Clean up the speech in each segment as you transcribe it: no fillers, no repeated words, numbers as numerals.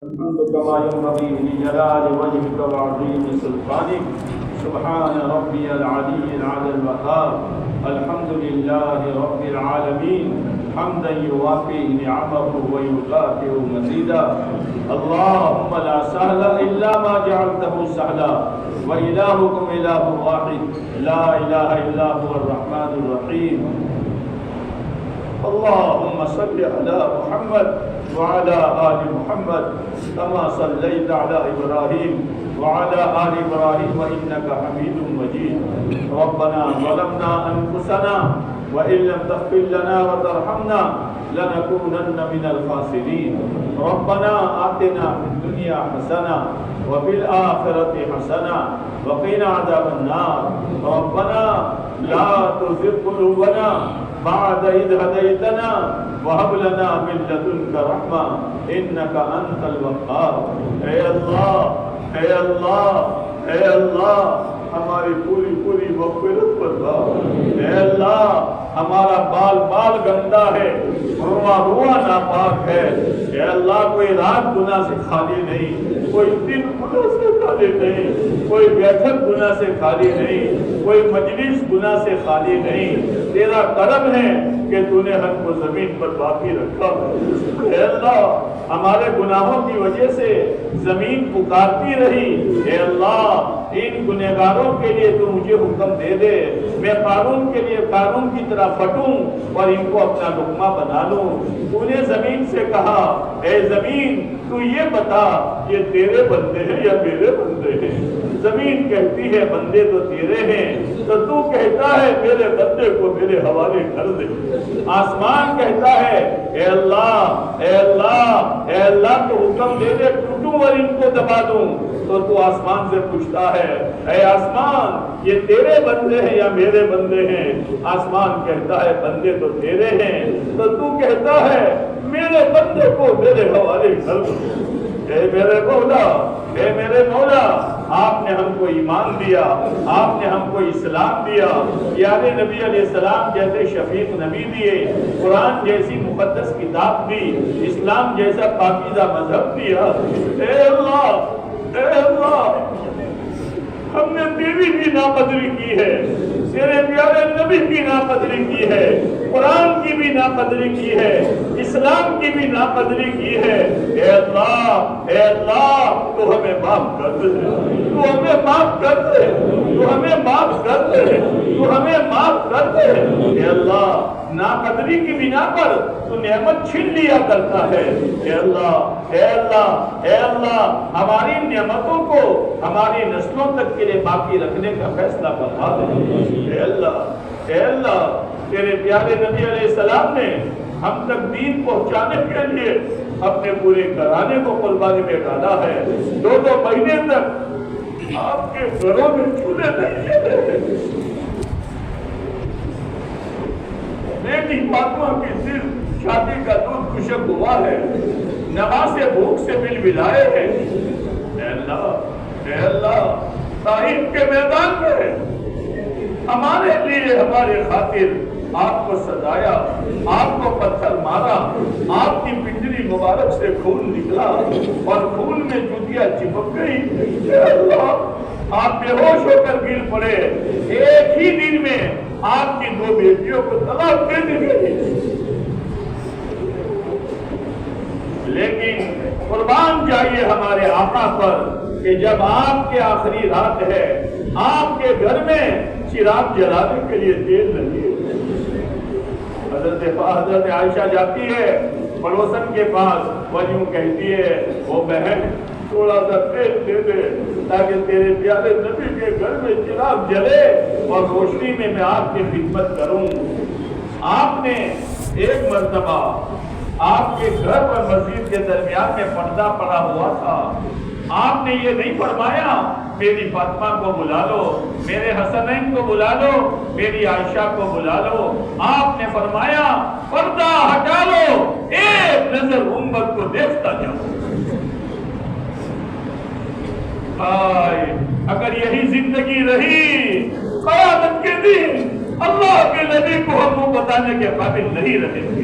الحمد كما ينبغي لجلال وجهك وعظيم سلطانك سبحان ربي العلي العلى الوهاب الحمد لله رب العالمين حمدا يوافي نعمه ويكافئ مزيدا اللهم لا سهل إلا ما جعلته سهلا وإلهكم إله واحد لا إله إلا هو الرحمن الرحيم اللهم صل على محمد وعلى آل محمد كما صليت على إبراهيم وعلى آل إبراهيم إنك حميد مجيد ربنا ظلمنا أنفسنا وإن لم تغفر لنا وترحمنا لنكونن من الخاسرين ربنا آتنا في الدنيا حسنة وفي الآخرة حسنة وقنا عذاب النار ربنا لا تزغ قلوبنا بعد إذ هديتنا وهب لنا من لدنك رحمة إنك أنت الوهاب اے اللہ ہماری پوری مغفرت فرما اے اللہ ہمارا بال گندا ہے روا ناپاک ہے اے اللہ کوئی رات گناہ سے خالی نہیں کوئی دن گناہ سے خالی نہیں کوئی بیٹھک گناہ سے خالی نہیں کوئی مجلس گناہ سے خالی نہیں تیرا کرم ہے کہ تو نے ہم کو زمین پر باقی رکھا اے اللہ ہمارے گناہوں کی وجہ سے زمین پکارتی رہی اے اللہ ان گنہگاروں کے لیے تو مجھے حکم دے دے میں قانون کے لیے قانون کی طرح پھٹوں اور ان کو اپنا لقمہ بنا لوں تو نے زمین سے کہا اے زمین تو یہ بتا یہ تیرے بندے ہیں یا میرے بندے ہیں زمین کہتی ہے بندے تو تیرے ہیں تو تو کہتا ہے میرے بندے کو میرے حوالے کر دے آسمان کہتا ہے اے اللہ تو حکم دے دے ٹوٹوں اور ان کو دبا دوں تو آسمان سے پوچھتا ہے اے آسمان یہ تیرے بندے ہیں یا میرے بندے ہیں آسمان کہتا ہے بندے تو تیرے ہیں تو کہتا ہے میرے بندے کو میرے حوالے کر دو اے میرے مولا آپ نے ہم کو ایمان دیا آپ نے ہم کو اسلام دیا پیارے نبی علیہ السلام جیسے شفیق نبی دیے قرآن جیسی مقدس کتاب دی اسلام جیسا پاکیزہ مذہب دیا اے اللہ ہم نے تیری بھی ناقدری کی ہے تیرے پیارے نبی کی ناقدری کی ہے قرآن کی بھی ناقدری کی ہے اسلام کی بھی ناقدری کی ہے اے اللہ تو ہمیں معاف کر دے تو ہمیں معاف کر دے اے اللہ ناقدری کی بنا پر تو نعمت چھین لیا کرتا ہے اے اللہ ہماری نعمتوں کو ہماری نسلوں تک کے لیے باقی رکھنے کا فیصلہ فرما دے اے اللہ تیرے پیارے نبی علیہ السلام نے ہم تک دین پہنچانے کے لیے اپنے پورے گھرانے کو قربانی میں ڈالا ہے 2 مہینے تک آپ کے گھروں میں چولہے نہیں تھے بیٹی فاطمہ کی صرف شادی کا دودھ خشک ہوا ہے نمازیں بھوک سے مل ملائے ہیں اے اللہ طائف کے میدان میں ہمارے لیے ہمارے خاطر آپ کو سجایا آپ کو پتھر مارا آپ کی پنجری مبارک سے خون نکلا اور خون میں جوتیاں چپک گئی اے اللہ آپ بے ہوش ہو کر گر پڑے ایک ہی دن میں آپ کی 2 بیٹیوں کو طلاق دے دی گئی لیکن قربان جائیے ہمارے آقا پر کہ جب آپ کے آخری رات ہے آپ کے گھر میں چراغ جلانے کے لیے تیل نہیں ہے حضرت عائشہ جاتی ہے پڑوسن کے پاس وہ یوں کہتی ہے وہ بہن تھوڑا سا تیل دے دے تاکہ تیرے پیارے نبی کے گھر میں چراغ جلے اور روشنی میں میں آپ کی خدمت کروں آپ نے ایک مرتبہ آپ کے گھر اور مسجد کے درمیان میں پردہ پڑا ہوا تھا آپ نے یہ نہیں فرمایا میری فاطمہ کو بلا لو میرے حسنین کو بلا لو میری عائشہ کو بلا لو آپ نے فرمایا پردہ ہٹا لو ایک نظر امت کو دیکھتا جاؤ اگر یہی زندگی رہی قیامت کے دن اللہ کے نبی کو ہم کو بتانے کے قابل نہیں رہیں گے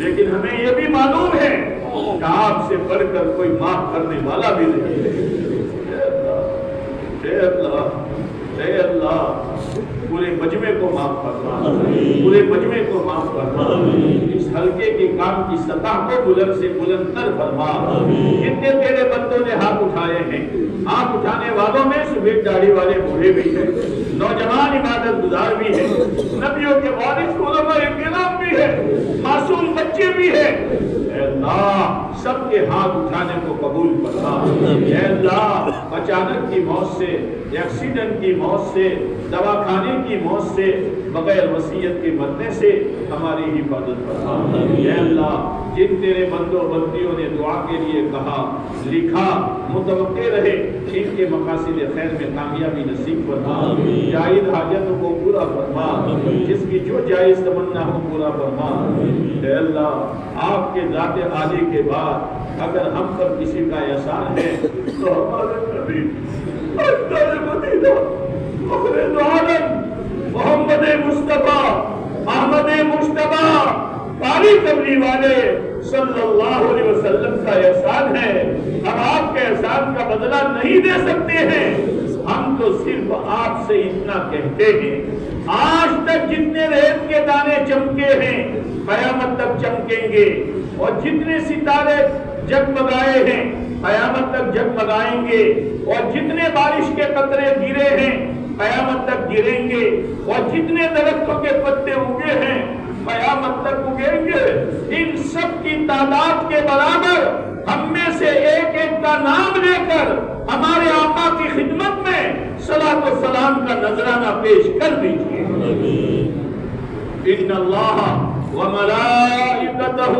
لیکن ہمیں یہ بھی معلوم ہے کہ آپ سے بڑھ کر کوئی معاف کرنے والا بھی نہیں ہے۔ اے اللہ، اے اللہ، پورے مجمع کو معاف کرنا، پورے مجمع کو معاف کرنا، اس حلقے کے کام کی سطح کو بلند سے بلند تر فرما۔ کتنے تیرے بندوں نے ہاتھ اٹھائے ہیں، ہاتھ اٹھانے والوں میں سفید داڑھی والے بوڑھے بھی ہیں، نوجوان عبادت گزار بھی ہیں، نبیوں کے وارث علماء کرام بھی ہیں، معصوم بچے بھی ہیں۔ اے اللہ، سب کے ہاتھ اٹھانے کو قبول فرما۔ اے اللہ، اچانک کی موت سے، ایکسیڈنٹ کی موت سے، دواخانے کی موت سے، بغیر وصیت کے مرنے سے ہماری حفاظت فرما۔ اے اللہ، جن تیرے بندوں بندیوں نے دعا کے لیے کہا، لکھا، متوقع رہے، ان کے مقاصد خیر میں کامیابی نصیب فرما۔ جائز حاجتوں کو پورا فرما، جس کی جو جائز تمنا ہو پورا فرما۔ اے اللہ، آپ کے ذات عالی کے بعد اگر ہم پر کسی کا احسان ہے تو ہمارے نبی مدینہ فخر عالم محمد مصطفیٰ احمد مصطفیٰ پاری کرنے والے صلی اللہ علیہ وسلم کا احسان ہے۔ ہم آپ کے احسان کا بدلہ نہیں دے سکتے ہیں، ہم تو صرف آپ سے اتنا کہتے ہیں، آج تک جتنے ریت کے دانے چمکے ہیں قیامت تک چمکیں گے، اور جتنے ستارے جگمگائے ہیں قیامت تک جگمگائیں گے، اور جتنے بارش کے قطرے گرے ہیں قیامت تک گریں گے، اور جتنے درختوں کے پتے اگے ہیں قیامت تک اگیں گے۔ ان سب کی تعداد کے برابر ہم میں سے ایک ایک کا نام لے کر ہمارے آقا کی خدمت میں صلاۃ و سلام کا نذرانہ پیش کر دیجیے۔ ان اللہ وملائکتہ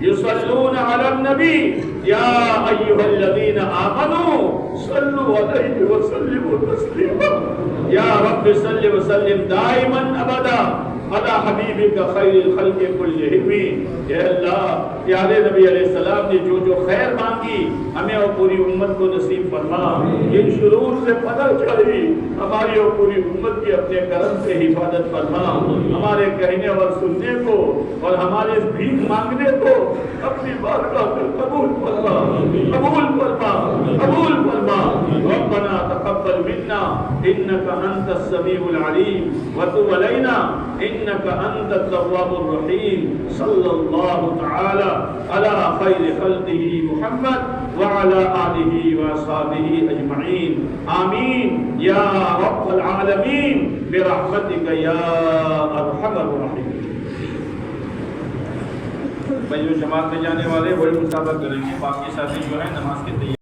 یصلون علی النبی یا ایھا الذین آمنوا صلوا علیہ وسلموا تسلیما۔ یا رب صل وسلم دائما ابدا علی حبیبک خیر الخلق کلہم۔ اے اللہ، پیارے نبی علیہ السلام نے جو خیر مانگی ہمیں اور پوری امت کو نصیب فرما۔ ان شرور سے پناہ چاہیے، ہماری اور پوری امت کی اپنے کرم سے حفاظت فرما۔ ہمارے کہنے اور سننے کو اور ہمارے بھیک مانگنے کو اپنی بارگاہ میں قبول فرما، قبول فرما، قبول فرما۔ ربنا تقبل منا انک انت السمیع العلیم وتب علینا انک انت التواب الرحیم۔ صلی اللہ تعالی علی خیر خلقہ محمد وعلی آلہ واصحابہ اجمعین، آمین یا رب العالمین برحمتک یا ارحم الراحمین۔ بھائی جو جماعت میں جانے والے وہی مطابق کریں گے، باقی ساتھی جو ہے نماز کے تیار